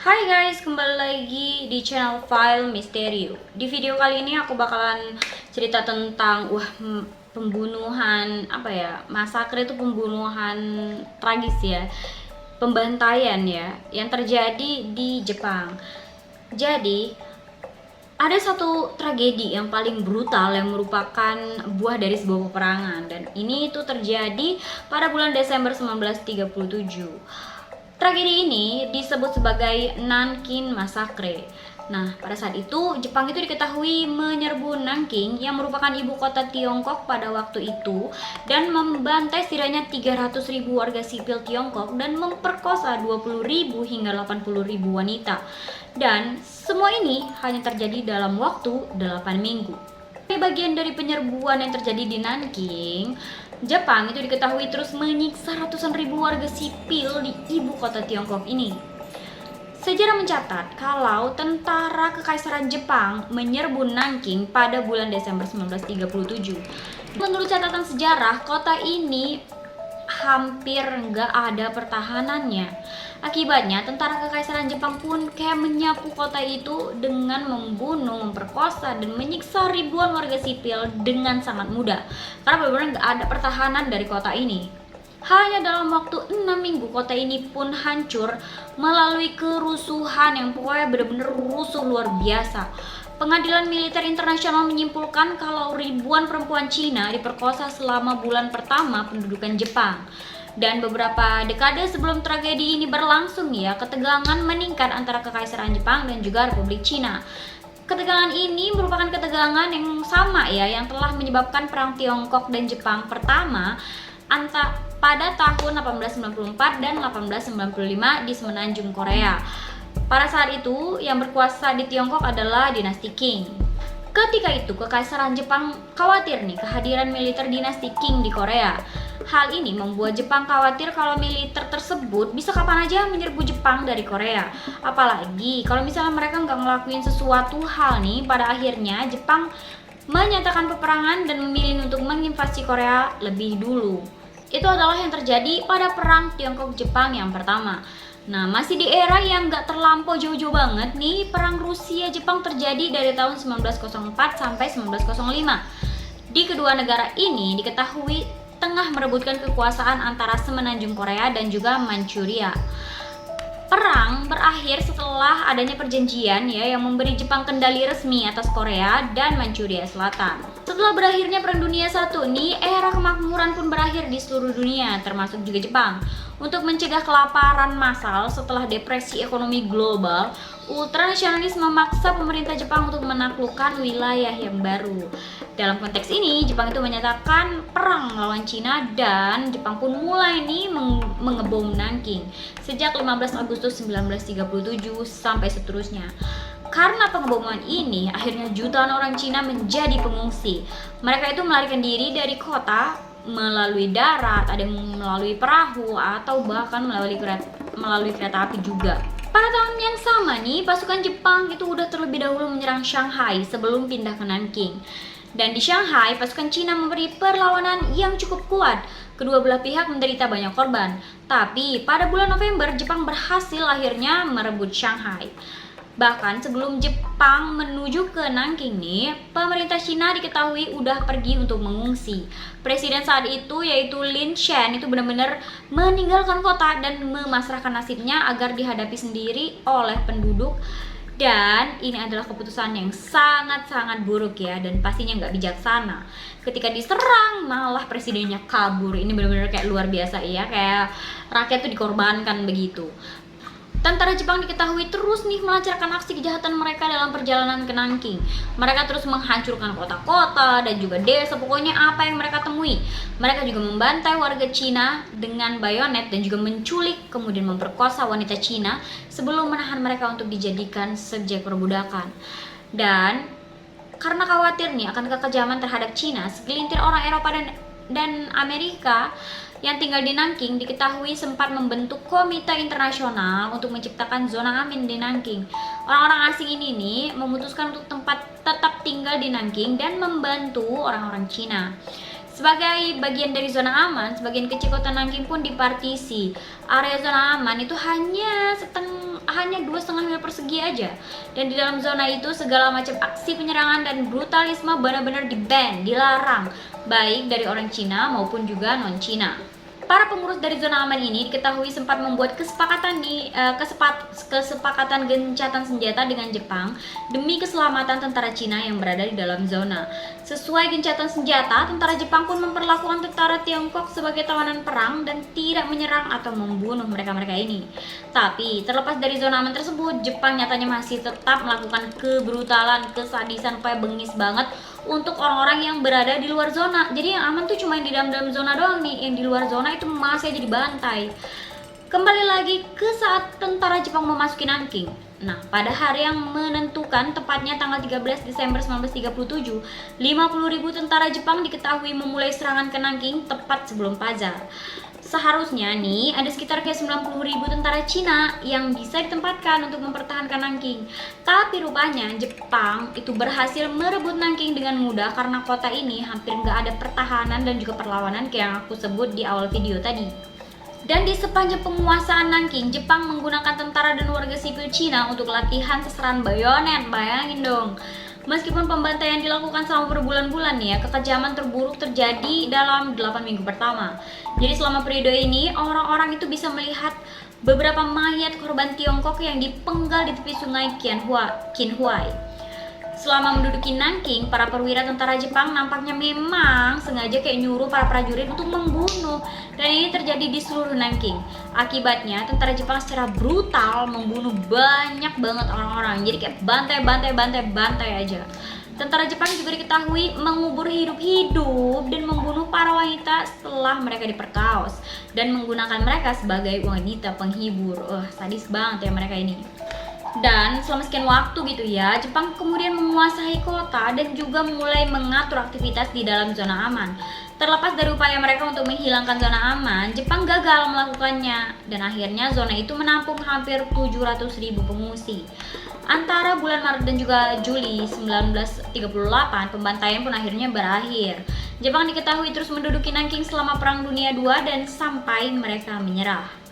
Hai guys, kembali lagi di channel File Misterio. Di video kali ini aku bakalan cerita tentang pembunuhan masakre itu pembunuhan tragis ya. Pembantaian ya yang terjadi di Jepang. Jadi, ada satu tragedi yang paling brutal yang merupakan buah dari sebuah peperangan, dan ini itu terjadi pada bulan Desember 1937. Tragedi ini disebut sebagai Nanking Massacre. Nah, pada saat itu Jepang itu diketahui menyerbu Nanking yang merupakan ibu kota Tiongkok pada waktu itu dan membantai setidaknya 300.000 warga sipil Tiongkok dan memperkosa 20.000 hingga 80.000 wanita. Dan semua ini hanya terjadi dalam waktu 8 minggu. Bagian dari penyerbuan yang terjadi di Nanking, Jepang itu diketahui terus menyiksa ratusan ribu warga sipil di ibu kota Tiongkok ini. Sejarah mencatat kalau tentara Kekaisaran Jepang menyerbu Nanking pada bulan Desember 1937. Menurut catatan sejarah, kota ini hampir nggak ada pertahanannya. Akibatnya, tentara Kekaisaran Jepang pun kayak menyapu kota itu dengan membunuh, memperkosa, dan menyiksa ribuan warga sipil dengan sangat mudah. Karena benar-benar nggak ada pertahanan dari kota ini. Hanya dalam waktu 6 minggu, kota ini pun hancur melalui kerusuhan yang pokoknya benar-benar rusuh luar biasa. Pengadilan Militer Internasional menyimpulkan kalau ribuan perempuan Cina diperkosa selama bulan pertama pendudukan Jepang. Dan beberapa dekade sebelum tragedi ini berlangsung ya, ketegangan meningkat antara Kekaisaran Jepang dan juga Republik Cina. Ketegangan ini merupakan ketegangan yang sama ya, yang telah menyebabkan perang Tiongkok dan Jepang pertama pada tahun 1894 dan 1895 di Semenanjung Korea. Pada saat itu, yang berkuasa di Tiongkok adalah dinasti Qing. Ketika itu, Kekaisaran Jepang khawatir nih kehadiran militer dinasti Qing di Korea. Hal ini membuat Jepang khawatir kalau militer tersebut bisa kapan aja menyerbu Jepang dari Korea. Apalagi kalau misalnya mereka nggak ngelakuin sesuatu hal nih, pada akhirnya Jepang menyatakan peperangan dan memilih untuk menginvasi Korea lebih dulu. Itu adalah yang terjadi pada perang Tiongkok-Jepang yang pertama. Nah, masih di era yang nggak terlampau jauh-jauh banget nih, perang Rusia-Jepang terjadi dari tahun 1904 sampai 1905. Di kedua negara ini diketahui tengah merebutkan kekuasaan antara Semenanjung Korea dan juga Manchuria. Perang berakhir setelah adanya perjanjian ya yang memberi Jepang kendali resmi atas Korea dan Manchuria Selatan. Setelah berakhirnya Perang Dunia I nih, era kemakmuran pun berakhir di seluruh dunia, termasuk juga Jepang. Untuk mencegah kelaparan massal setelah depresi ekonomi global, ultranasionalis memaksa pemerintah Jepang untuk menaklukkan wilayah yang baru. Dalam konteks ini, Jepang itu menyatakan perang melawan Cina dan Jepang pun mulai nih mengebom Nanking sejak 15 Agustus 1937 sampai seterusnya. Karena pengeboman ini, akhirnya jutaan orang Cina menjadi pengungsi. Mereka itu melarikan diri dari kota melalui darat, ada yang melalui perahu, atau bahkan melalui kereta api juga. Pada tahun yang sama nih, pasukan Jepang itu udah terlebih dahulu menyerang Shanghai sebelum pindah ke Nanking. Dan di Shanghai, pasukan Cina memberi perlawanan yang cukup kuat. Kedua belah pihak menderita banyak korban. Tapi pada bulan November, Jepang berhasil akhirnya merebut Shanghai. Bahkan sebelum Jepang menuju ke Nanking nih, pemerintah Cina diketahui udah pergi untuk mengungsi. Presiden saat itu yaitu Lin Shen itu benar-benar meninggalkan kota dan memasrahkan nasibnya agar dihadapi sendiri oleh penduduk. Dan ini adalah keputusan yang sangat-sangat buruk ya, dan pastinya nggak bijaksana. Ketika diserang malah presidennya kabur. Ini benar-benar kayak luar biasa ya, kayak rakyat tuh dikorbankan begitu. Tentara Jepang diketahui terus nih melancarkan aksi kejahatan mereka dalam perjalanan ke Nanking. Mereka terus menghancurkan kota-kota dan juga desa, pokoknya apa yang mereka temui. Mereka juga membantai warga Cina dengan bayonet dan juga menculik kemudian memperkosa wanita Cina sebelum menahan mereka untuk dijadikan subjek perbudakan. Dan karena khawatir nih akan kekejaman terhadap Cina, segelintir orang Eropa dan Amerika yang tinggal di Nanking diketahui sempat membentuk komite internasional untuk menciptakan zona aman di Nanking. Orang-orang asing ini nih memutuskan untuk tetap tinggal di Nanking dan membantu orang-orang Cina. Sebagai bagian dari zona aman, sebagian kecil kota Nanking pun dipartisi. Area zona aman itu hanya hanya 2,5 mil persegi aja. Dan di dalam zona itu segala macam aksi penyerangan dan brutalisme benar-benar di-ban, dilarang, baik dari orang Cina maupun juga non-Cina. Para pengurus dari zona aman ini diketahui sempat membuat kesepakatan gencatan senjata dengan Jepang demi keselamatan tentara Cina yang berada di dalam zona. Sesuai gencatan senjata, tentara Jepang pun memperlakukan tentara Tiongkok sebagai tawanan perang dan tidak menyerang atau membunuh mereka-mereka ini. Tapi terlepas dari zona aman tersebut, Jepang nyatanya masih tetap melakukan kebrutalan, kesadisan kayak bengis banget untuk orang-orang yang berada di luar zona. Jadi yang aman tuh cuma yang di dalam zona doang nih, yang di luar zona itu masih aja dibantai. Kembali lagi ke saat tentara Jepang memasuki Nanking. Nah, pada hari yang menentukan, tepatnya tanggal 13 Desember 1937, 50.000 tentara Jepang diketahui memulai serangan ke Nanking tepat sebelum Fajar. Seharusnya nih ada sekitar kayak 90.000 tentara Cina yang bisa ditempatkan untuk mempertahankan Nanking. Tapi rupanya Jepang itu berhasil merebut Nanking dengan mudah karena kota ini hampir nggak ada pertahanan dan juga perlawanan kayak yang aku sebut di awal video tadi. Dan di sepanjang penguasaan Nanking, Jepang menggunakan tentara dan warga sipil Cina untuk latihan seseran bayonet. Bayangin dong. Meskipun pembantaian dilakukan selama berbulan-bulan nih ya, kekejaman terburuk terjadi dalam 8 minggu pertama. Jadi selama periode ini, orang-orang itu bisa melihat beberapa mayat korban Tiongkok yang dipenggal di tepi sungai Qinhuai. Selama menduduki Nanking, para perwira tentara Jepang nampaknya memang sengaja kayak nyuruh para prajurit untuk membunuh. Dan ini terjadi di seluruh Nanking. Akibatnya, tentara Jepang secara brutal membunuh banyak banget orang-orang. Jadi kayak bantai aja. Tentara Jepang juga diketahui mengubur hidup-hidup dan membunuh para wanita setelah mereka diperkaos. Dan menggunakan mereka sebagai wanita penghibur. Sadis banget ya mereka ini. Dan selama sekian waktu gitu ya, Jepang kemudian menguasai kota dan juga mulai mengatur aktivitas di dalam zona aman. Terlepas dari upaya mereka untuk menghilangkan zona aman, Jepang gagal melakukannya dan akhirnya zona itu menampung hampir 700.000 pengungsi. Antara bulan Maret dan juga Juli 1938, pembantaian pun akhirnya berakhir. Jepang diketahui terus menduduki Nanking selama Perang Dunia II dan sampai mereka menyerah.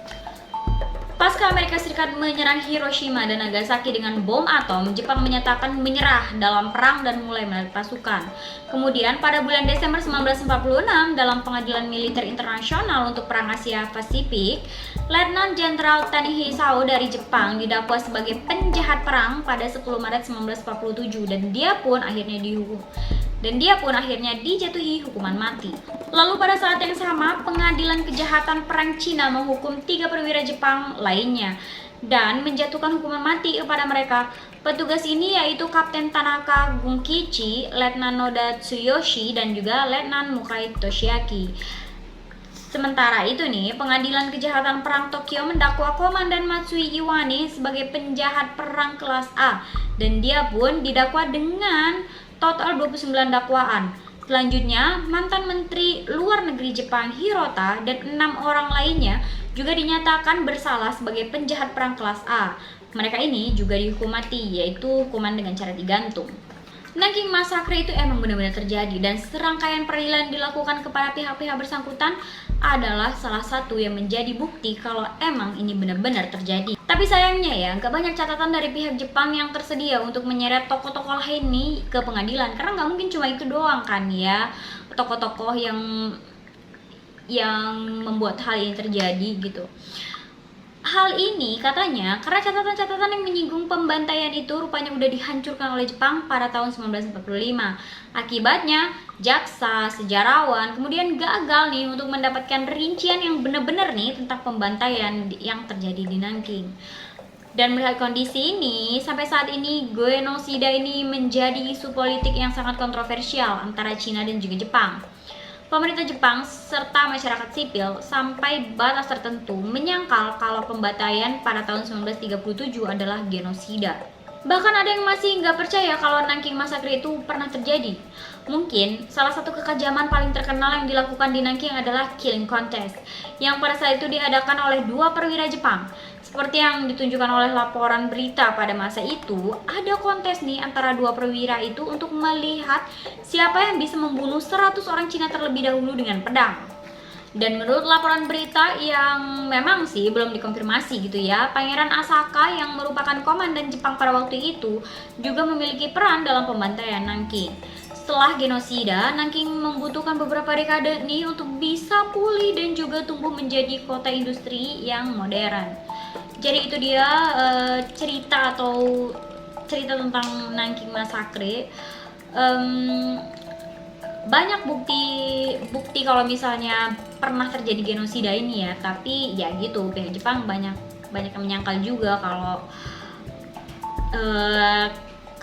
Pasca Amerika Serikat menyerang Hiroshima dan Nagasaki dengan bom atom, Jepang menyatakan menyerah dalam perang dan mulai menarik pasukan. Kemudian pada bulan Desember 1946, dalam Pengadilan Militer Internasional untuk Perang Asia Pasifik, Letnan Jenderal Tanihei dari Jepang didakwa sebagai penjahat perang pada 10 Maret 1947 dan dia pun akhirnya dijatuhi hukuman mati. Lalu pada saat yang sama, Pengadilan Kejahatan Perang Cina menghukum 3 perwira Jepang lainnya dan menjatuhkan hukuman mati kepada mereka. Petugas ini yaitu Kapten Tanaka Gunkichi, Letnan Noda Tsuyoshi, dan juga Letnan Mukai Toshiaki. Sementara itu nih, Pengadilan Kejahatan Perang Tokyo mendakwa Komandan Matsui Iwane sebagai penjahat perang kelas A dan dia pun didakwa dengan total 29 dakwaan. Selanjutnya, mantan Menteri Luar Negeri Jepang Hirota dan 6 orang lainnya juga dinyatakan bersalah sebagai penjahat perang kelas A. Mereka ini juga dihukum mati, yaitu hukuman dengan cara digantung. Nanking Massacre itu emang benar-benar terjadi dan serangkaian peradilan dilakukan kepada pihak-pihak bersangkutan adalah salah satu yang menjadi bukti kalau emang ini benar-benar terjadi. Tapi sayangnya ya, gak banyak catatan dari pihak Jepang yang tersedia untuk menyeret tokoh-tokoh lain nih ke pengadilan. Karena gak mungkin cuma itu doang kan ya, tokoh-tokoh yang membuat hal ini terjadi gitu. Hal ini katanya karena catatan-catatan yang menyinggung pembantaian itu rupanya udah dihancurkan oleh Jepang pada tahun 1945. Akibatnya, jaksa, sejarawan kemudian gagal nih untuk mendapatkan rincian yang benar-benar nih tentang pembantaian yang terjadi di Nanking. Dan melihat kondisi ini, sampai saat ini genosida ini menjadi isu politik yang sangat kontroversial antara Cina dan juga Jepang. Pemerintah Jepang serta masyarakat sipil sampai batas tertentu menyangkal kalau pembantaian pada tahun 1937 adalah genosida. Bahkan ada yang masih nggak percaya kalau Nanking Massacre itu pernah terjadi. Mungkin salah satu kekejaman paling terkenal yang dilakukan di Nanking adalah killing contest, yang pada saat itu diadakan oleh 2 perwira Jepang. Seperti yang ditunjukkan oleh laporan berita pada masa itu, ada kontes nih antara 2 perwira itu untuk melihat siapa yang bisa membunuh 100 orang Cina terlebih dahulu dengan pedang. Dan menurut laporan berita yang memang sih belum dikonfirmasi gitu ya, Pangeran Asaka yang merupakan komandan Jepang pada waktu itu juga memiliki peran dalam pembantaian Nanking. Setelah genosida, Nanking membutuhkan beberapa dekade nih untuk bisa pulih dan juga tumbuh menjadi kota industri yang modern. Jadi itu dia cerita tentang Nanking Massacre. Banyak bukti kalau misalnya pernah terjadi genosida ini ya, tapi ya gitu, pihak Jepang banyak yang menyangkal juga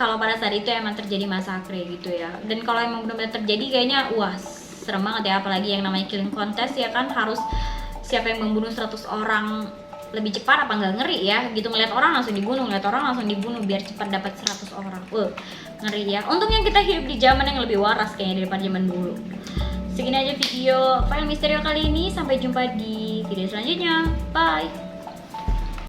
kalau pada saat itu emang terjadi masakre gitu ya. Dan kalau emang benar-benar terjadi kayaknya wah serem banget ya, apalagi yang namanya killing contest ya kan, harus siapa yang membunuh 100 orang lebih cepat, apa nggak ngeri ya gitu, ngeliat orang langsung dibunuh biar cepat dapat 100 orang. Ngeri ya. Untungnya kita hidup di zaman yang lebih waras kayaknya daripada zaman dulu. Segini aja video File Misterio kali ini, sampai jumpa di video selanjutnya. Bye.